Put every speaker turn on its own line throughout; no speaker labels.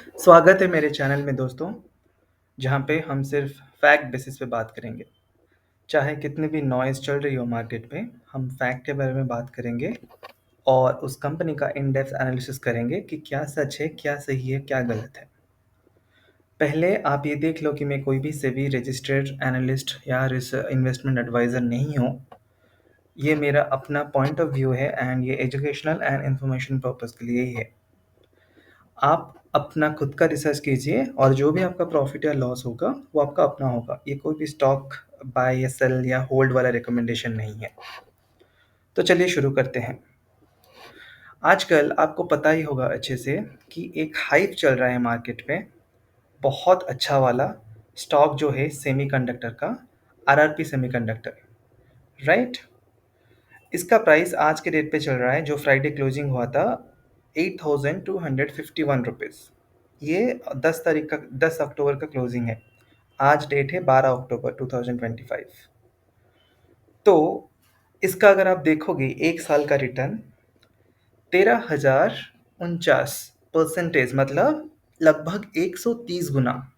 स्वागत है मेरे चैनल में दोस्तों, जहाँ पे हम सिर्फ फैक्ट बेसिस पे बात करेंगे। चाहे कितनी भी नॉइज़ चल रही हो मार्केट में, हम फैक्ट के बारे में बात करेंगे और उस कंपनी का इन डेप्थ एनालिसिस करेंगे कि क्या सच है, क्या सही है, क्या गलत है। पहले आप ये देख लो कि मैं कोई भी सेबी रजिस्टर्ड एनालिस्ट या इन्वेस्टमेंट एडवाइज़र नहीं हूँ। ये मेरा अपना पॉइंट ऑफ व्यू है एंड ये एजुकेशनल एंड इन्फॉर्मेशन पर्पज़ के लिए ही है। आप अपना खुद का रिसर्च कीजिए और जो भी आपका प्रॉफ़िट या लॉस होगा, वो आपका अपना होगा। ये कोई भी स्टॉक बाय या सेल या होल्ड वाला रिकमेंडेशन नहीं है। तो चलिए शुरू करते हैं। आजकल आपको पता ही होगा अच्छे से कि एक हाइप चल रहा है मार्केट में, बहुत अच्छा वाला स्टॉक जो है सेमीकंडक्टर का, आरआरपी सेमीकंडक्टर, राइट? इसका प्राइस आज के डेट पे चल रहा है जो फ्राइडे क्लोजिंग हुआ था 8,251 रुपीज़। ये 10 अक्टूबर का क्लोजिंग है। आज डेट है 12 अक्टूबर 2025। तो इसका अगर आप देखोगे एक साल का रिटर्न 13,049 मतलब लगभग 130 गुना।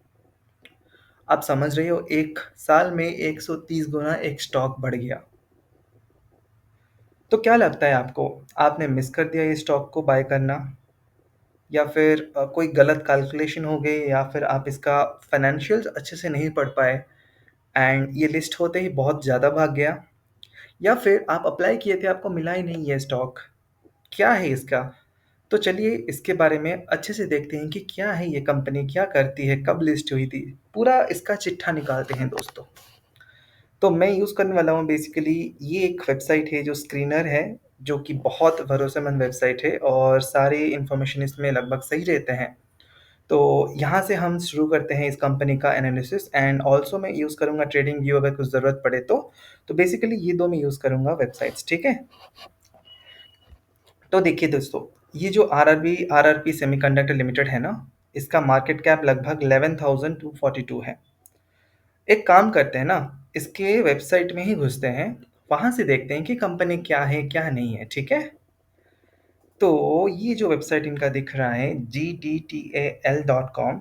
आप समझ रहे हो, एक साल में 130 गुना एक स्टॉक बढ़ गया। तो क्या लगता है आपको, आपने मिस कर दिया ये स्टॉक को बाय करना, या फिर कोई गलत कैलकुलेशन हो गई, या फिर आप इसका फाइनेंशियल्स अच्छे से नहीं पढ़ पाए एंड ये लिस्ट होते ही बहुत ज़्यादा भाग गया, या फिर आप अप्लाई किए थे आपको मिला ही नहीं ये स्टॉक? क्या है इसका? तो चलिए इसके बारे में अच्छे से देखते हैं कि क्या है ये कंपनी, क्या करती है, कब लिस्ट हुई थी, पूरा इसका चिट्ठा निकालते हैं दोस्तों। तो मैं यूज़ करने वाला हूँ बेसिकली, ये एक वेबसाइट है जो स्क्रीनर है, जो कि बहुत भरोसेमंद वेबसाइट है और सारे इन्फॉर्मेशन इसमें लगभग सही रहते हैं। तो यहाँ से हम शुरू करते हैं इस कंपनी का एनालिसिस एंड ऑल्सो मैं यूज़ करूँगा ट्रेडिंग व्यू अगर कुछ ज़रूरत पड़े तो। तो बेसिकली ये 2 मैं यूज़ करूँगा वेबसाइट्स, ठीक है? तो देखिए दोस्तों, ये जो आरआरपी सेमीकंडक्टर लिमिटेड है ना, इसका मार्केट कैप लगभग 11,242 है। एक काम करते हैं ना, इसके वेबसाइट में ही घुसते हैं, वहाँ से देखते हैं कि कंपनी क्या है, क्या नहीं है, ठीक है? तो ये जो वेबसाइट इनका दिख रहा है gdtal.com,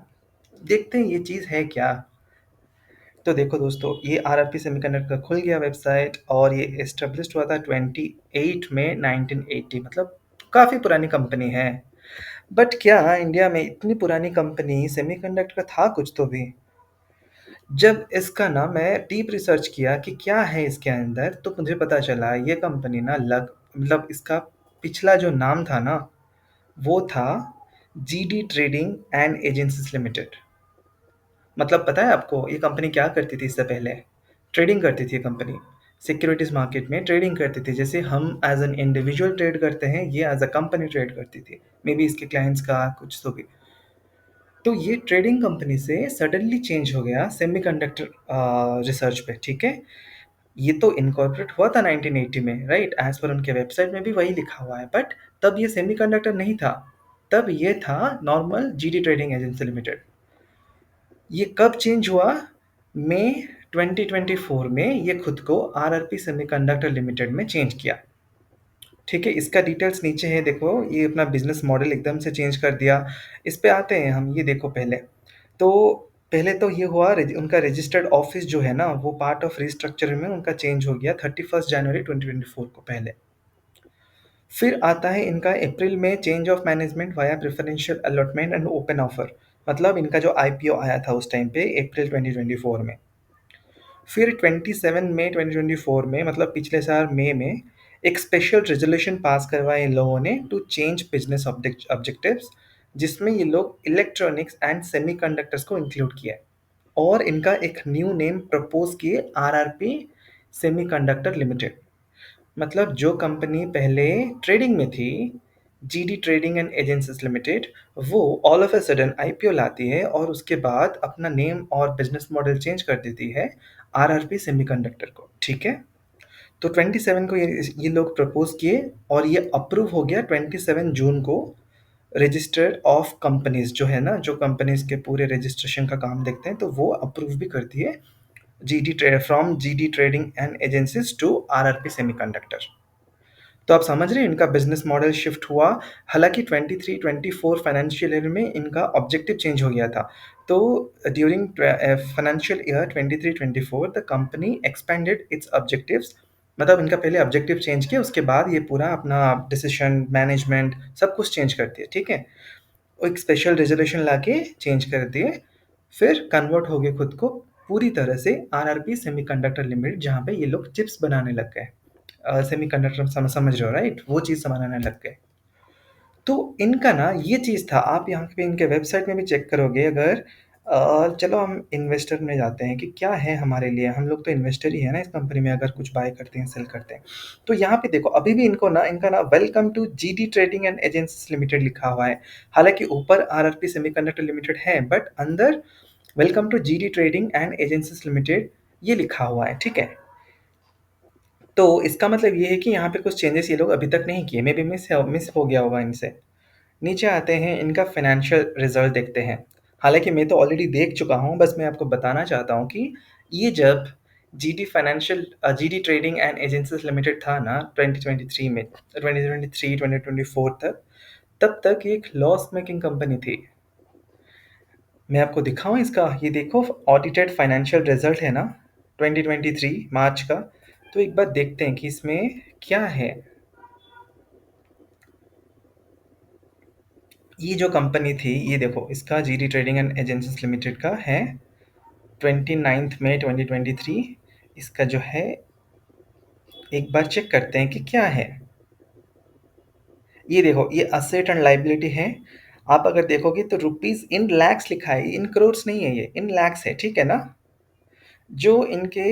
देखते हैं ये चीज़ है क्या? तो देखो दोस्तों, ये आरआरपी सेमीकंडक्टर का खुल गया वेबसाइट और ये एस्टेब्लिश्ड हुआ था 28 मई 1980, मतलब काफ़ी पुरानी कंपनी है। बट क्या इंडिया में इतनी पुरानी कंपनी सेमीकंडक्टर का था कुछ तो भी? जब इसका ना मैं डीप रिसर्च किया कि क्या है इसके अंदर, तो मुझे पता चला ये कंपनी ना मतलब इसका पिछला जो नाम था ना, वो था GD trading and agencies limited. मतलब पता है आपको ये कंपनी क्या करती थी इससे पहले? ट्रेडिंग करती थी ये कंपनी। सिक्योरिटीज़ मार्केट में ट्रेडिंग करती थी। जैसे हम एज़ एन इंडिविजुअल ट्रेड करते हैं, ये एज़ अ कंपनी ट्रेड करती थी। मे बी इसके क्लाइंट्स का कुछ तो भी। तो ये ट्रेडिंग कंपनी से सडनली चेंज हो गया सेमीकंडक्टर रिसर्च पे, ठीक है? ये तो इनकॉर्पोरेट हुआ था 1980 में, राइट? एज़ पर उनके वेबसाइट में भी वही लिखा हुआ है, बट तब ये सेमीकंडक्टर नहीं था। तब ये था normal GD trading agency limited. ये कब चेंज हुआ? मई 2024 में ये खुद को आरआरपी सेमीकंडक्टर लिमिटेड में चेंज किया। ठीक है, इसका डिटेल्स नीचे है, देखो ये अपना बिजनेस मॉडल एकदम से चेंज कर दिया। इस पे आते हैं हम, ये देखो पहले। तो पहले तो ये हुआ उनका रजिस्टर्ड ऑफिस जो है ना, वो पार्ट ऑफ रिस्ट्रक्चर में उनका चेंज हो गया 31 जनवरी 2024 को पहले। फिर आता है इनका अप्रैल में change of management via preferential allotment and open offer, मतलब इनका जो आईपीओ आया था उस टाइम पे अप्रैल 2024 में। फिर 27 मई 2024 में, मतलब पिछले साल मई में एक स्पेशल रेजोल्यूशन पास करवाया इन लोगों ने टू चेंज बिजनेस ऑब्जेक्टिव्स, जिसमें ये लोग इलेक्ट्रॉनिक्स एंड सेमीकंडक्टर्स को इंक्लूड किया और इनका एक न्यू नेम प्रपोज किए, आरआरपी सेमीकंडक्टर लिमिटेड। मतलब जो कंपनी पहले ट्रेडिंग में थी, GD trading and agencies limited, वो all of a sudden IPO लाती है और उसके बाद अपना नेम और बिजनेस मॉडल चेंज कर देती है आरआरपी सेमीकंडक्टर को, ठीक है? तो 27 को ये लोग प्रपोज किए और ये अप्रूव हो गया 27 जून को। रजिस्टर्ड ऑफ कंपनीज जो है ना, जो कंपनीज के पूरे रजिस्ट्रेशन का काम देखते हैं, तो वो अप्रूव भी करती है GD trade from GD trading and agencies to RRP semiconductor. तो आप समझ रहे हैं इनका बिज़नेस मॉडल शिफ्ट हुआ। हालाँकि 23-24 फाइनेंशियल ईयर में इनका ऑब्जेक्टिव चेंज हो गया था। तो during financial year 23-24 the company expanded it's objectives. मतलब इनका पहले ऑब्जेक्टिव चेंज किया, उसके बाद ये पूरा अपना डिसीजन, मैनेजमेंट सब कुछ चेंज कर दिया, ठीक है? वो एक स्पेशल रिज़ोल्यूशन लाके चेंज कर दिए। फिर कन्वर्ट हो गए खुद को पूरी तरह से आरआरपी सेमीकंडक्टर लिमिटेड, जहाँ पे ये लोग चिप्स बनाने लग गए। सेमीकंडक्टर समझ रहे हो राइट? वो चीज़ बनाने लग गए। तो इनका ना ये चीज़ था, आप यहाँ पे इनके वेबसाइट में भी चेक करोगे अगर। चलो हम इन्वेस्टर में जाते हैं कि क्या है हमारे लिए, हम लोग तो इन्वेस्टर ही है ना इस कंपनी में, अगर कुछ बाय करते हैं, सेल करते हैं। तो यहाँ पे देखो अभी भी इनको ना, इनका ना welcome to GD trading and agencies limited लिखा हुआ है। हालाँकि ऊपर आरआरपी सेमीकंडक्टर लिमिटेड है, बट अंदर welcome to GD trading and agencies limited ये लिखा हुआ है, ठीक है? तो इसका मतलब ये है कि यहाँ पे कुछ चेंजेस ये लोग अभी तक नहीं किए, मे बी मिस हो गया होगा इनसे। नीचे आते हैं, इनका फाइनेंशियल रिजल्ट देखते हैं। हालाँकि मैं तो ऑलरेडी देख चुका हूँ, बस मैं आपको बताना चाहता हूँ कि ये जब GD trading and agencies limited था ना 2023 में, 2023-2024 तक, तब तक ये एक लॉस मेकिंग कंपनी थी। मैं आपको दिखाऊँ इसका, ये देखो ऑडिटेड फाइनेंशियल रिजल्ट है ना 2023 मार्च का। तो एक बार देखते हैं कि इसमें क्या है। ये जो कंपनी थी, ये देखो इसका GD trading and agencies limited का है 29 मई 2023। इसका जो है, एक बार चेक करते हैं कि क्या है। ये देखो, ये असेट एंड लाइबिलिटी है। आप अगर देखोगे तो रुपीज इन लैक्स लिखा है, इन करोड्स नहीं है, ये इन लैक्स है, ठीक है ना? जो इनके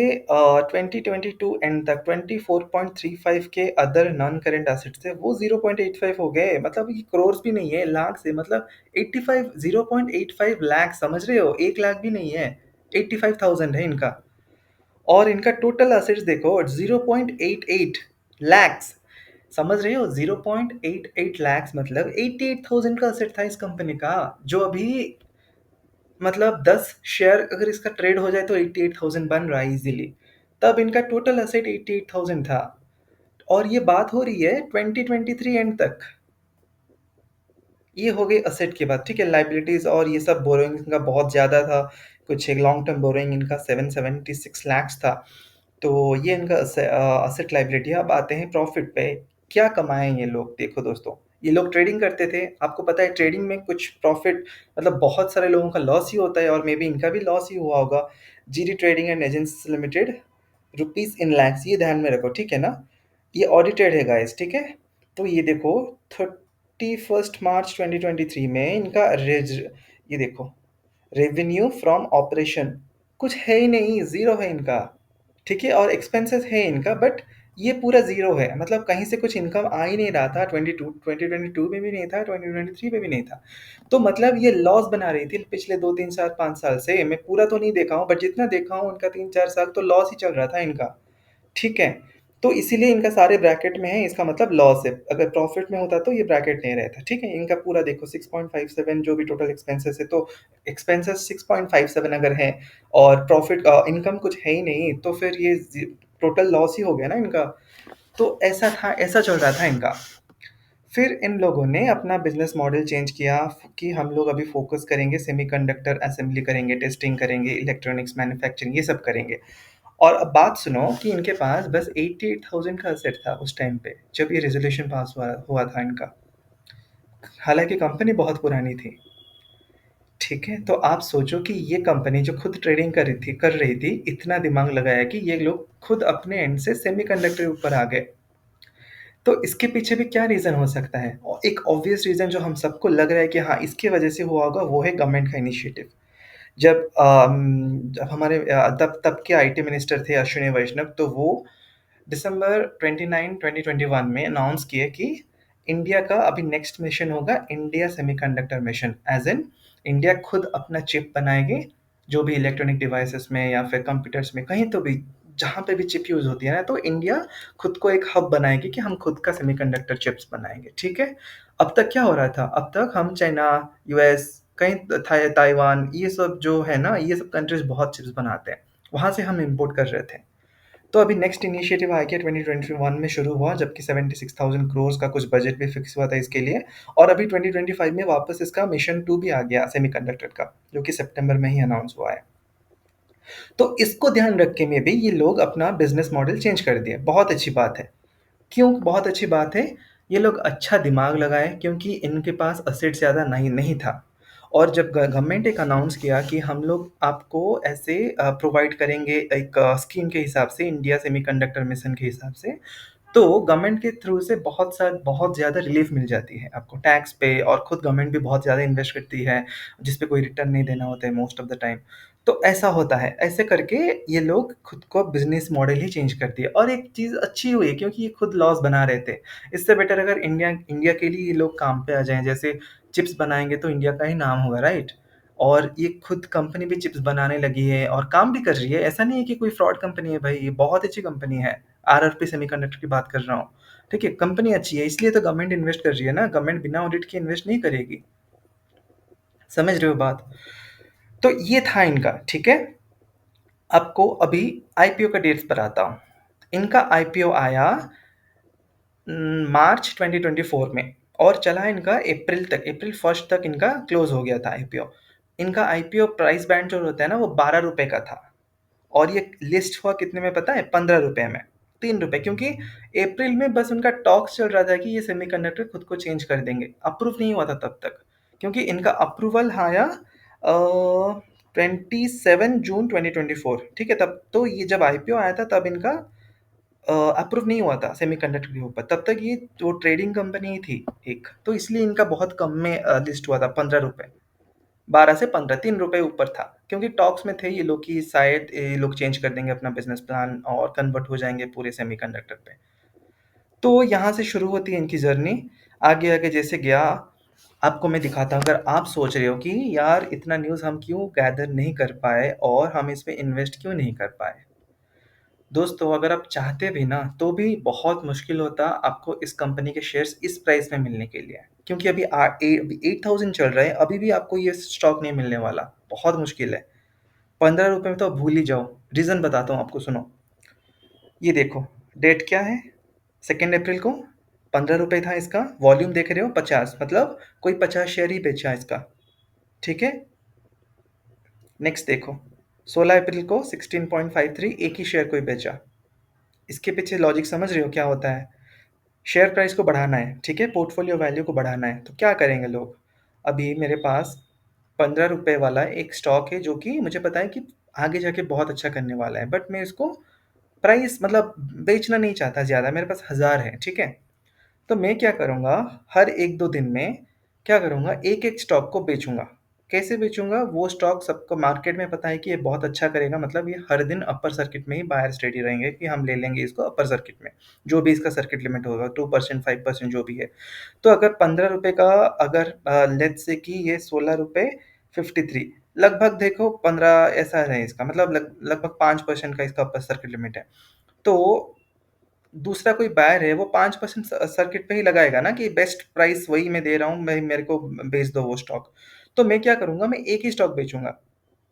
2022 एंड तक 24.35 के अदर नॉन करेंट एसेट्स थे, वो 0.85 हो गए। मतलब ये करोड़ भी नहीं है, लाख से, मतलब 85, 0.85 लाख, समझ रहे हो? 1 लाख भी नहीं है, 85,000 है इनका। और इनका टोटल एसेट्स देखो 0.88 लैक्स, समझ रहे हो? 0.88 लैक्स मतलब 88,000 का एसेट था इस कंपनी का, जो अभी मतलब 10 शेयर अगर इसका ट्रेड हो जाए तो 88,000 बन रहा है इजीली। तब इनका टोटल एसेट 88,000 था। और ये बात हो रही है 2023 एंड तक। ये हो गई असेट की बात, ठीक है? लाइबिलिटीज और ये सब बोरोइंग इनका बहुत ज़्यादा था। कुछ एक लॉन्ग टर्म बोरोइंग इनका 776 लैक्स था। तो ये इनका असेट लाइबिलिटी है। अब आते हैं प्रॉफिट पे। क्या कमाए ये लोग? देखो दोस्तों, ये लोग ट्रेडिंग करते थे, आपको पता है ट्रेडिंग में कुछ प्रॉफिट, मतलब बहुत सारे लोगों का लॉस ही होता है, और मे बी इनका भी लॉस ही हुआ होगा। GD trading and agencies limited, rupees in lakhs, ये ध्यान में रखो, ठीक है ना? ये ऑडिटेड है गाइस, ठीक है? तो ये देखो 31 मार्च 2023 में इनका ये देखो रेवेन्यू फ्रॉम ऑपरेशन कुछ है ही नहीं, ज़ीरो है इनका, ठीक है? और एक्सपेंसेस है इनका, बट ये पूरा ज़ीरो है, मतलब कहीं से कुछ इनकम आ ही नहीं रहा था। 2022 में भी नहीं था, 2023 में भी नहीं था। तो मतलब ये लॉस बना रही थी पिछले 2 3 4 5 साल से। मैं पूरा तो नहीं देखा हूँ, बट जितना देखा हूँ इनका 3 4 साल तो लॉस ही चल रहा था इनका, ठीक है? तो इसीलिए इनका सारे ब्रैकेट में है, इसका मतलब लॉस है। अगर प्रॉफिट में होता तो ये ब्रैकेट नहीं रहता, ठीक है? इनका पूरा देखो 6.57 जो भी टोटल एक्सपेंसेस है, तो एक्सपेंसेस 6.57 अगर है, और प्रॉफिट इनकम कुछ है ही नहीं, तो फिर ये टोटल लॉस ही हो गया ना इनका। तो ऐसा था, ऐसा चल रहा था इनका। फिर इन लोगों ने अपना बिजनेस मॉडल चेंज किया कि हम लोग अभी फोकस करेंगे, सेमीकंडक्टर असेंबली करेंगे, टेस्टिंग करेंगे, इलेक्ट्रॉनिक्स मैन्युफैक्चरिंग, ये सब करेंगे। और अब बात सुनो कि इनके पास बस 88,000 का असेट था उस टाइम पे, जब ये रेजोल्यूशन पास हुआ हुआ था इनका। हालांकि कंपनी बहुत पुरानी थी, ठीक है? तो आप सोचो कि ये कंपनी जो खुद ट्रेडिंग कर रही थी, इतना दिमाग लगाया कि ये लोग खुद अपने एंड से सेमीकंडक्टर के ऊपर आ गए। तो इसके पीछे भी क्या रीज़न हो सकता है? और एक ऑब्वियस रीज़न जो हम सबको लग रहा है कि हाँ, इसकी वजह से हुआ होगा, वो है गवर्नमेंट का इनिशिएटिव। जब हमारे तब तब के आईटी मिनिस्टर थे अश्विनी वैष्णव, तो वो दिसंबर 29, 2021 में अनाउंस किए कि इंडिया का अभी नेक्स्ट मिशन होगा India semiconductor mission, as in India खुद अपना चिप बनाएँगे, जो भी इलेक्ट्रॉनिक डिवाइसेज़ में या फिर कंप्यूटर्स में, कहीं तो भी जहाँ पे भी चिप यूज़ होती है ना, तो इंडिया खुद को एक हब बनाएगी कि हम खुद का सेमीकंडक्टर चिप्स बनाएँगे, ठीक है? अब तक क्या हो रहा था? अब तक हम चाइना, यूएस, कहीं ताइवान, ये सब जो है ना, ये सब कंट्रीज़ बहुत चिप्स बनाते हैं, वहाँ से हम इम्पोर्ट कर रहे थे। तो अभी नेक्स्ट इनिशिएटिव आया, 2021 में शुरू हुआ, जबकि 76,000 करोड़ का कुछ बजट भी फिक्स हुआ था इसके लिए। और अभी 2025 में वापस इसका मिशन 2 भी आ गया सेमीकंडक्टर का, जो कि सितंबर में ही अनाउंस हुआ है। तो इसको ध्यान रख के में भी ये लोग अपना बिजनेस मॉडल चेंज कर दिए। बहुत अच्छी बात है। क्यों बहुत अच्छी बात है? ये लोग अच्छा दिमाग लगाए, क्योंकि इनके पास असेट ज़्यादा नहीं नहीं था। और जब गवर्नमेंट एक अनाउंस किया कि हम लोग आपको ऐसे प्रोवाइड करेंगे एक स्कीम के हिसाब से, इंडिया सेमीकंडक्टर मिशन के हिसाब से, तो गवर्नमेंट के थ्रू से बहुत ज़्यादा रिलीफ मिल जाती है आपको टैक्स पे, और खुद गवर्नमेंट भी बहुत ज़्यादा इन्वेस्ट करती है, जिस पे कोई रिटर्न नहीं देना होता है मोस्ट ऑफ द टाइम। तो ऐसा होता है, ऐसे करके ये लोग खुद को बिजनेस मॉडल ही चेंज कर दिया, और एक चीज़ अच्छी हुई क्योंकि ये खुद लॉस बना रहे थे। इससे बेटर अगर इंडिया इंडिया के लिए ये लोग काम पे आ जाएं, जैसे चिप्स बनाएंगे तो इंडिया का ही नाम होगा, राइट? और ये खुद कंपनी भी चिप्स बनाने लगी है और काम भी कर रही है। ऐसा नहीं है कि कोई फ्रॉड कंपनी है भाई, ये बहुत अच्छी कंपनी है। आरआरपी सेमीकंडक्टर की बात कर रहा हूँ। ठीक है, कंपनी अच्छी है, इसलिए तो गवर्नमेंट इन्वेस्ट कर रही है ना। गवर्नमेंट बिना ऑडिट के इन्वेस्ट नहीं करेगी। समझ रहे हो बात? तो ये था इनका, ठीक है। आपको अभी आईपीओ का डेट्स पर आता हूँ। इनका आईपीओ आया मार्च 2024 में, और चला इनका अप्रैल तक, अप्रैल 1 तक इनका क्लोज हो गया था आईपीओ। इनका आईपीओ प्राइस बैंड जो होता है ना, वो 12 रुपए का था। और ये लिस्ट हुआ कितने में पता है? 15 रुपए में। 3 रुपए, क्योंकि अप्रैल में बस उनका टॉक्स चल रहा था कि ये सेमीकंडक्टर खुद को चेंज कर देंगे। अप्रूव नहीं हुआ था तब तक, क्योंकि इनका अप्रूवल आया 27 जून 2024। ठीक है, तब तो ये जब आईपीओ आया था तब इनका अप्रूव नहीं हुआ था सेमीकंडक्टर के ऊपर। तब तक ये जो ट्रेडिंग कंपनी ही थी एक, तो इसलिए इनका बहुत कम में लिस्ट हुआ था, 15 रुपए। 12 से 15, 3 रुपए ऊपर था, क्योंकि टॉक्स में थे ये लोग कि शायद ये लोग चेंज कर देंगे अपना बिजनेस प्लान और कन्वर्ट हो जाएंगे पूरे सेमीकंडक्टर पे। तो यहाँ से शुरू होती है इनकी जर्नी। आगे आगे जैसे गया, आपको मैं दिखाता हूँ। अगर आप सोच रहे हो कि यार इतना न्यूज़ हम क्यों गैदर नहीं कर पाए और हम इस पे इन्वेस्ट क्यों नहीं कर पाए, दोस्तों अगर आप चाहते भी ना तो भी बहुत मुश्किल होता आपको इस कंपनी के शेयर्स इस प्राइस में मिलने के लिए, क्योंकि अभी 8,000 चल रहा है। अभी भी आपको ये स्टॉक नहीं मिलने वाला, बहुत मुश्किल है। 15 रुपए में तो आप भूल ही जाओ। रीज़न बताता हूँ आपको, सुनो। ये देखो, डेट क्या है? 2 अप्रैल को 15 रुपए था इसका। वॉल्यूम देख रहे हो, 50, मतलब कोई 50 शेयर ही बेचा इसका। ठीक है। नेक्स्ट देखो, 16 अप्रैल को 16.53, एक ही शेयर कोई बेचा। इसके पीछे लॉजिक समझ रहे हो क्या होता है? शेयर प्राइस को बढ़ाना है, ठीक है, पोर्टफोलियो वैल्यू को बढ़ाना है, तो क्या करेंगे लोग? अभी मेरे पास 15 रुपए वाला एक स्टॉक है, जो कि मुझे पता है कि आगे जाके बहुत अच्छा करने वाला है, बट मैं इसको प्राइस मतलब बेचना नहीं चाहता ज़्यादा। मेरे पास 1000 है, ठीक है। तो मैं क्या करूँगा, हर 1-2 दिन में क्या करूँगा, एक-एक स्टॉक को बेचूँगा। कैसे बेचूँगा? वो स्टॉक सबको मार्केट में पता है कि ये बहुत अच्छा करेगा, मतलब ये हर दिन अपर सर्किट में ही बायर्स रेडी रहेंगे कि हम ले लेंगे इसको अपर सर्किट में, जो भी इसका सर्किट लिमिट होगा, 2%, 5% जो भी है। तो अगर 15 रुपए का, अगर लेट्स से कि ये 16 रुपए 53, लगभग देखो 15 ऐसा है इसका, मतलब लगभग 5% का इसका अपर सर्किट लिमिट है। तो दूसरा कोई बायर है, वो 5% सर्किट पे ही लगाएगा ना कि बेस्ट प्राइस वही मैं दे रहा हूँ, मैं मेरे को बेच दो वो स्टॉक। तो मैं क्या करूँगा, मैं एक ही स्टॉक बेचूँगा।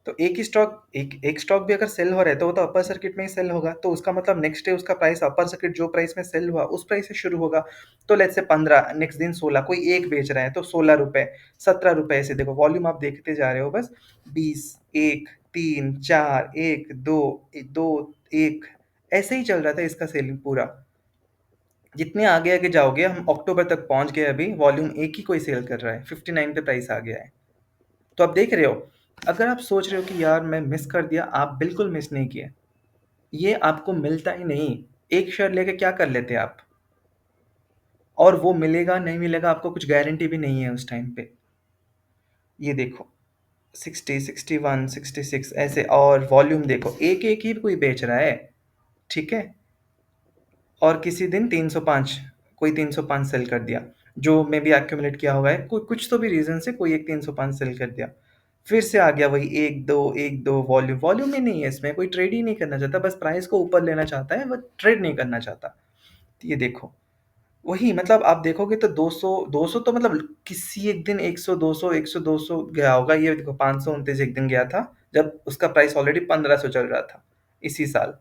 तो एक ही स्टॉक, एक एक स्टॉक भी अगर सेल हो रहा है तो वो तो अपर सर्किट में ही सेल होगा, तो उसका मतलब नेक्स्ट डे उसका प्राइस अपर सर्किट जो प्राइस में सेल हुआ उस प्राइस से शुरू होगा। तो लेट्स से 15, नेक्स्ट दिन 16, कोई एक बेच रहा है तो 16 रुपए, 17 रुपए, ऐसे देखो वॉल्यूम आप देखते जा रहे हो बस। 20, 1, 3, 4, 1, 2, 2, 1, ऐसे ही चल रहा था इसका सेलिंग पूरा। जितने आगे आगे जाओगे, हम अक्टूबर तक पहुंच गए, अभी वॉल्यूम एक ही कोई सेल कर रहा है, 59 पे प्राइस आ गया है। तो आप देख रहे हो, अगर आप सोच रहे हो कि यार मैं मिस कर दिया, आप बिल्कुल मिस नहीं किए। ये आपको मिलता ही नहीं। एक शेयर लेके क्या कर लेते आप? और वो मिलेगा नहीं मिलेगा आपको कुछ गारंटी भी नहीं है उस टाइम पे। ये देखो, 60, 61, 66 ऐसे, और वॉल्यूम देखो, एक एक ही कोई बेच रहा है। ठीक है। और किसी दिन 305, कोई 305 सेल कर दिया, जो मे बी एक्यूमुलेट किया होगा है, कुछ तो भी रीजन से कोई एक 305 सेल कर दिया। फिर से आ गया वही एक दो एक दो, वॉल्यूम वॉल्यूम ही नहीं है इसमें, कोई ट्रेड ही नहीं करना चाहता, बस प्राइस को ऊपर लेना चाहता है, वो ट्रेड नहीं करना चाहता। तो ये देखो, वही मतलब आप देखोगे तो 200 200 तो मतलब किसी एक दिन 100 200 100 200 गया होगा। ये देखो 529 एक दिन गया था, जब उसका प्राइस ऑलरेडी 1500 चल रहा था इसी साल।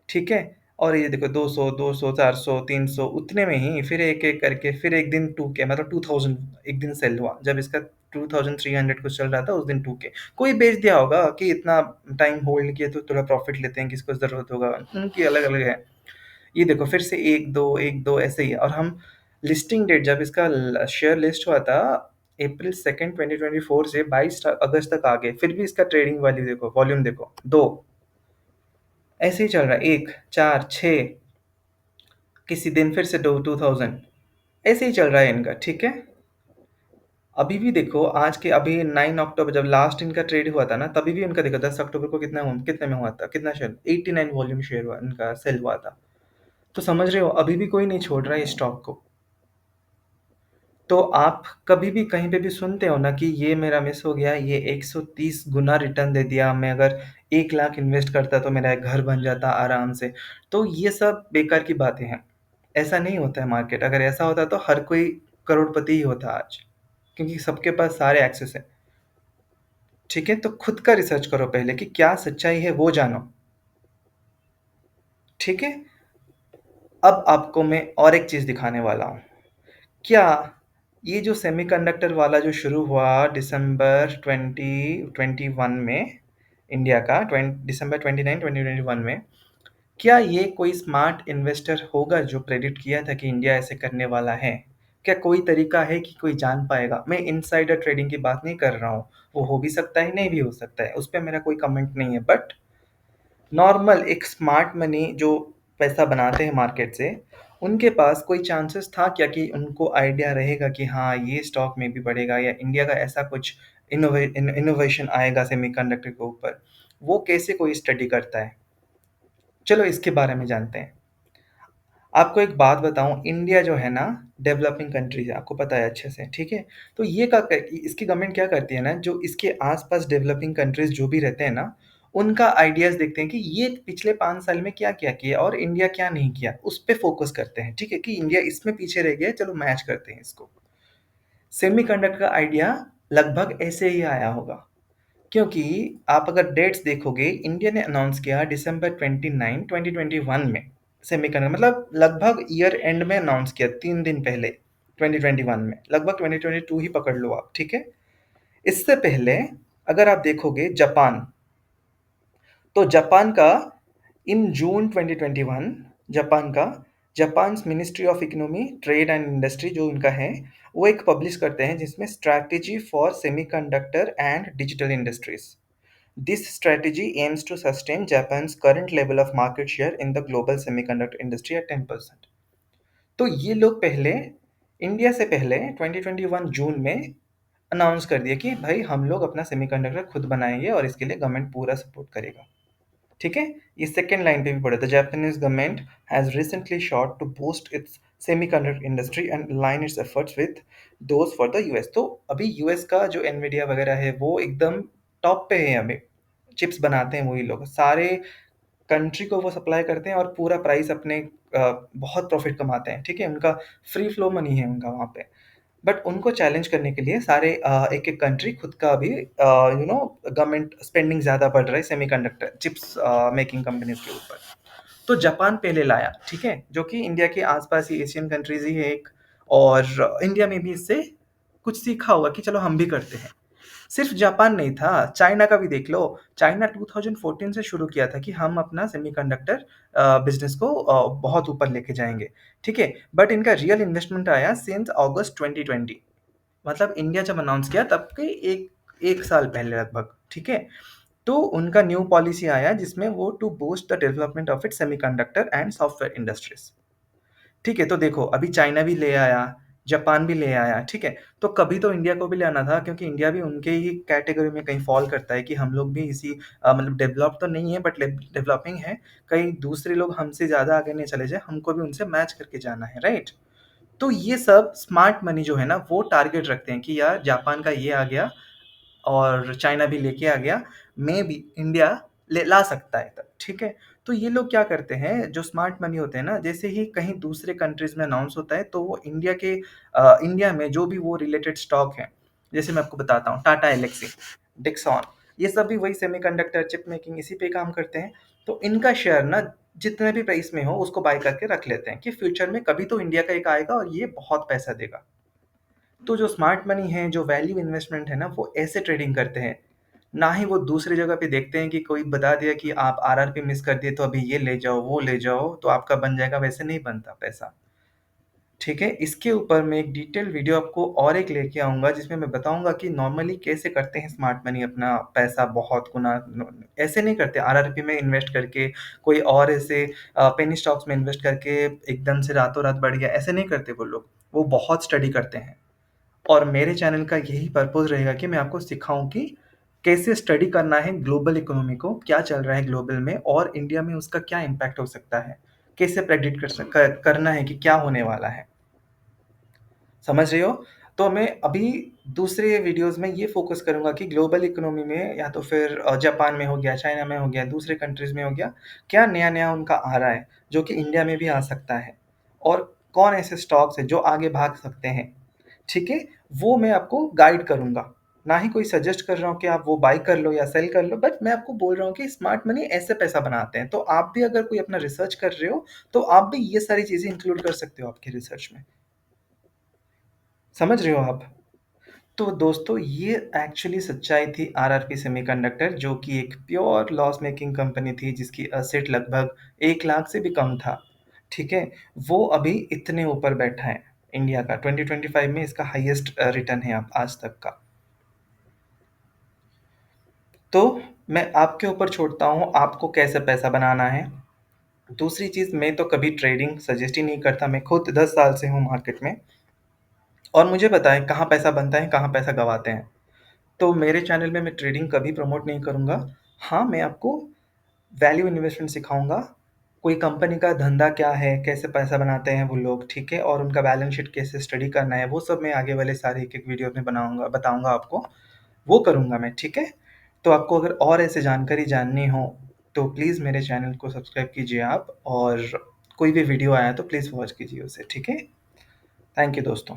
ठीक है। और ये देखो 200, 200, 400, 300 उतने में ही फिर एक-एक करके फिर एक दिन 2K मतलब 2000 एक दिन सेल हुआ। जब इसका 2300 कुछ चल रहा था उस दिन 2K। कोई बेच दिया होगा कि इतना टाइम होल्ड किए तो थोड़ा प्रॉफिट लेते हैं, किसको ज़रूरत होगा, उनकी अलग-अलग है। ये देखो फिर से 1-2, 1-2 ऐसे ही है और हम लिस्टिंग डेट जब इसका शेयर लिस्ट हुआ था अप्रैल 2 2024 से 22 अगस्त तक आ गए, फिर भी इसका ट्रेडिंग वैल्यू देखो, वॉल्यूम देखो 2 ऐसे ही चल रहा है, 1 4 6 किसी दिन फिर से 2000 ऐसे ही चल रहा है इनका, ठीक है। अभी भी देखो आज के अभी 9 अक्टूबर जब लास्ट इनका ट्रेड हुआ था ना, तभी भी इनका देखो 10 अक्टूबर को कितने में हुआ था, कितना शेयर 89 वॉल्यूम शेयर हुआ इनका, सेल हुआ था। तो समझ रहे हो अभी भी कोई नहीं छोड़ रहा है इस स्टॉक को। तो आप कभी भी कहीं पे भी सुनते हो ना कि ये मेरा मिस हो गया, ये 130 गुना रिटर्न दे दिया, मैं अगर 1 लाख इन्वेस्ट करता तो मेरा एक घर बन जाता आराम से। तो ये सब बेकार की बातें हैं। ऐसा नहीं होता है मार्केट, अगर ऐसा होता तो हर कोई करोड़पति ही होता आज, क्योंकि सबके पास सारे एक्सेस है। ठीक है, तो खुद का रिसर्च करो पहले कि क्या सच्चाई है वो जानो। ठीक है, अब आपको मैं और एक चीज दिखाने वाला हूँ। क्या ये जो सेमीकंडक्टर वाला जो शुरू हुआ दिसंबर 2021 में, इंडिया का दिसंबर 29 2021 में, क्या ये कोई स्मार्ट इन्वेस्टर होगा जो प्रेडिक्ट किया था कि इंडिया ऐसे करने वाला है? क्या कोई तरीका है कि कोई जान पाएगा? मैं इनसाइडर ट्रेडिंग की बात नहीं कर रहा हूँ, वो हो भी सकता है नहीं भी हो सकता है, उस पर मेरा कोई कमेंट नहीं है, बट नॉर्मल एक स्मार्ट मनी जो पैसा बनाते हैं मार्केट से, उनके पास कोई चांसेस था क्या कि उनको आइडिया रहेगा कि हाँ ये स्टॉक में भी बढ़ेगा या इंडिया का ऐसा कुछ इनोवेशन आएगा सेमीकंडक्टर के ऊपर, वो कैसे कोई स्टडी करता है? चलो इसके बारे में जानते हैं। आपको एक बात बताऊं, इंडिया जो है ना डेवलपिंग कंट्री है, आपको पता है अच्छे से, ठीक है। तो ये इसकी गवर्नमेंट क्या करती है ना, जो इसके आसपास डेवलपिंग कंट्रीज जो भी रहते हैं ना, उनका आइडियाज देखते हैं कि ये पिछले 5 साल में क्या क्या किया और इंडिया क्या नहीं किया, उस पर फोकस करते हैं, ठीक है, कि इंडिया इसमें पीछे रह गया, चलो मैच करते हैं इसको। सेमीकंडक्टर का आइडिया लगभग ऐसे ही आया होगा, क्योंकि आप अगर डेट्स देखोगे, इंडिया ने अनाउंस किया दिसंबर 29 2021 में सेमीकंडक्टर, मतलब लगभग ईयर एंड में अनाउंस किया, 3 दिन पहले 2021 में, लगभग 2022 ही पकड़ लो आप, ठीक है। इससे पहले अगर आप देखोगे जापान, तो जापान का इन जून 2021 जापान का Japan ministry of economy trade and industry जो उनका है, वो एक पब्लिश करते हैं जिसमें strategy for semiconductor and digital industries. This strategy aims to sustain Japan's current level of market share in the global semiconductor industry at 10%। तो ये लोग पहले इंडिया से पहले 2021 जून में अनाउंस कर दिया कि भाई हम लोग अपना सेमीकंडक्टर खुद बनाएंगे और इसके लिए गवर्नमेंट पूरा सपोर्ट करेगा। ठीक है, ये सेकेंड लाइन पे भी पढ़ा था, Japanese government has recently shot to boost its semiconductor industry and align its efforts with those for the US. तो अभी यूएस का जो एनवीडिया वगैरह है वो एकदम टॉप पे है, अभी चिप्स बनाते हैं वही लोग, सारे कंट्री को वो सप्लाई करते हैं और पूरा प्राइस अपने बहुत प्रॉफिट कमाते हैं, ठीक है, उनका फ्री फ्लो मनी है उनका वहाँ पे। बट उनको चैलेंज करने के लिए सारे एक एक कंट्री खुद का भी गवर्नमेंट स्पेंडिंग ज़्यादा बढ़ रहा है सेमीकंडक्टर चिप्स मेकिंग कंपनीज के ऊपर। तो जापान पहले लाया, ठीक है, जो कि इंडिया के आसपास ही एशियन कंट्रीज ही है एक, और इंडिया में भी इससे कुछ सीखा होगा कि चलो हम भी करते हैं। सिर्फ जापान नहीं था, चाइना का भी देख लो। चाइना 2014 से शुरू किया था कि हम अपना सेमीकंडक्टर बिजनेस को बहुत ऊपर लेके जाएंगे, ठीक है। बट इनका रियल इन्वेस्टमेंट आया सिंस अगस्त 2020, मतलब इंडिया जब अनाउंस किया तब के एक एक साल पहले लगभग, ठीक है। तो उनका न्यू पॉलिसी आया जिसमें वो to boost the development of it semiconductor and software industries. ठीक है, तो देखो अभी चाइना भी ले आया, जापान भी ले आया, ठीक है। तो कभी तो इंडिया को भी ले आना था, क्योंकि इंडिया भी उनके ही कैटेगरी में कहीं फॉल करता है कि हम लोग भी इसी मतलब डेवलप तो नहीं है बट डेवलपिंग है, कहीं दूसरे लोग हमसे ज़्यादा आगे नहीं चले जाए, हमको भी उनसे मैच करके जाना है, राइट। तो ये सब स्मार्ट मनी जो है ना वो टारगेट रखते हैं कि यार जापान का ये आ गया और चाइना भी लेके आ गया, मे बी इंडिया ला सकता है तब, ठीक है। तो ये लोग क्या करते हैं, जो स्मार्ट मनी होते हैं ना, जैसे ही कहीं दूसरे कंट्रीज में अनाउंस होता है तो वो इंडिया में जो भी वो रिलेटेड स्टॉक है, जैसे मैं आपको बताता हूँ टाटा एलेक्सी, डिक्सॉन, ये सब भी वही सेमीकंडक्टर चिप मेकिंग इसी पे काम करते हैं। तो इनका शेयर ना जितने भी प्राइस में हो उसको बाय करके रख लेते हैं कि फ्यूचर में कभी तो इंडिया का एक आएगा और ये बहुत पैसा देगा। तो जो स्मार्ट मनी है, जो वैल्यू इन्वेस्टमेंट है ना, वो ऐसे ट्रेडिंग करते हैं। ना ही वो दूसरी जगह पे देखते हैं कि कोई बता दिया कि आप आरआरपी मिस कर दिए तो अभी ये ले जाओ, वो ले जाओ तो आपका बन जाएगा, वैसे नहीं बनता पैसा। ठीक है? इसके ऊपर मैं एक डिटेल वीडियो आपको और एक लेके आऊँगा जिसमें मैं बताऊँगा कि नॉर्मली कैसे करते हैं स्मार्ट मनी अपना पैसा बहुत गुना न ऐसे नहीं करते आरआरपी में इन्वेस्ट करके, कोई और ऐसे पेनी स्टॉक्स में इन्वेस्ट करके एकदम से रातों-रात बढ़ गया, ऐसे नहीं करते वो लोग। वो बहुत स्टडी करते हैं। और मेरे चैनल का यही पर्पज़ रहेगा कि मैं आपको सिखाऊँ कि कैसे स्टडी करना है ग्लोबल इकोनॉमी को, क्या चल रहा है ग्लोबल में और इंडिया में उसका क्या इम्पैक्ट हो सकता है। कैसे प्रेडिक्ट करना है कि क्या होने वाला है। समझ रहे हो? तो मैं अभी दूसरे वीडियोज़ में ये फ़ोकस करूँगा कि ग्लोबल इकोनॉमी में या तो फिर जापान में हो गया, चाइना में हो गया, दूसरे कंट्रीज़ में हो गया, क्या नया-नया उनका आ रहा है, जो कि इंडिया में भी आ सकता है। और कौन ऐसे स्टॉक्स हैं जो आगे भाग सकते हैं, ठीक है? वो मैं आपको गाइड करूँगा। ना ही कोई सजेस्ट कर रहा हूँ कि आप वो बाय कर लो या सेल कर लो, बट मैं आपको बोल रहा हूँ कि स्मार्ट मनी ऐसे पैसा बनाते हैं। तो आप भी अगर कोई अपना रिसर्च कर रहे हो, तो आप भी ये सारी चीज़ें इंक्लूड कर सकते हो आपके रिसर्च में। समझ रहे हो आप? तो दोस्तों ये एक्चुअली सच्चाई थी आरआरपी सेमीकंडक्टर जो कि एक प्योर लॉस मेकिंग कंपनी थी जिसकी एसेट लगभग 1 लाख से भी कम था। ठीक है? वो अभी इतने ऊपर बैठा है इंडिया का 2025 में इसका हाईएस्ट रिटर्न है अब आज तक का। तो मैं आपके ऊपर छोड़ता हूँ आपको कैसे पैसा बनाना है। दूसरी चीज़ मैं तो कभी ट्रेडिंग सजेस्ट ही नहीं करता, मैं खुद 10 साल से हूँ मार्केट में और मुझे पता है कहाँ पैसा बनता है, कहाँ पैसा गँवाते हैं। तो मेरे चैनल में मैं ट्रेडिंग कभी प्रमोट नहीं करूँगा। हाँ, मैं आपको वैल्यू इन्वेस्टमेंट सिखाऊँगा। कोई कंपनी का धंधा क्या है, कैसे पैसा बनाते हैं वो लोग, ठीक है? और उनका बैलेंस शीट कैसे स्टडी करना है, वो सब मैं आगे वाले सारे एक-एक वीडियो में बताऊँगा आपको। वो करूँगा मैं, ठीक है? तो आपको अगर और ऐसे जानकारी जाननी हो, तो प्लीज़ मेरे चैनल को सब्सक्राइब कीजिए आप और कोई भी वीडियो आया तो प्लीज़ वॉच कीजिए उसे, ठीक है? थैंक यू दोस्तों।